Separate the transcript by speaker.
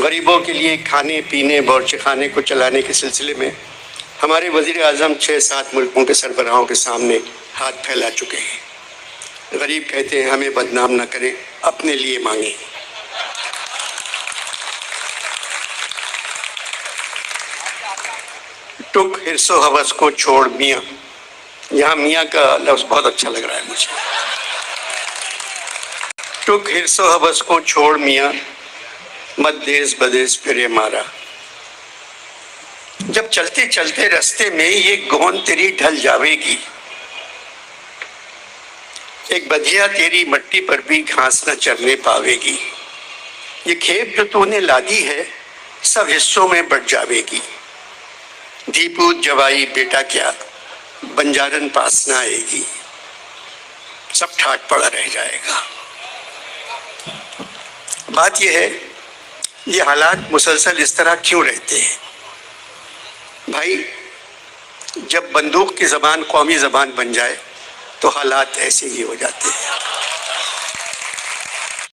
Speaker 1: غریبوں کے لیے کھانے پینے بورچے خانے کو چلانے کے سلسلے میں ہمارے وزیر اعظم 6-7 ملکوں کے سربراہوں کے سامنے ہاتھ پھیلا چکے ہیں۔ غریب کہتے ہیں ہمیں بدنام نہ کریں، اپنے لیے مانگیں۔ ٹک حرص و ہوس کو چھوڑ میاں، یہاں میاں کا لفظ بہت اچھا لگ رہا ہے مجھے۔ ٹک حرص و ہوس کو چھوڑ میاں، مت دیس بدیس پھرے مارا۔ جب چلتے چلتے رستے میں یہ گون تیری ڈھل جاوے گی، ایک بدھیا تیری مٹی پر بھی گھاس نہ چرنے پاوے گی۔ یہ کھیپ جو تو نے لادی ہے سب حصوں میں بٹ جاوے گی۔ دھیپوت جوائی بیٹا کیا بنجارن پاس نہ آئے گی، سب ٹھاٹ پڑا رہ جائے گا۔ بات یہ ہے یہ حالات مسلسل اس طرح کیوں رہتے ہیں؟ بھائی جب بندوق کی زبان قومی زبان بن جائے تو حالات ایسے ہی ہو جاتے ہیں۔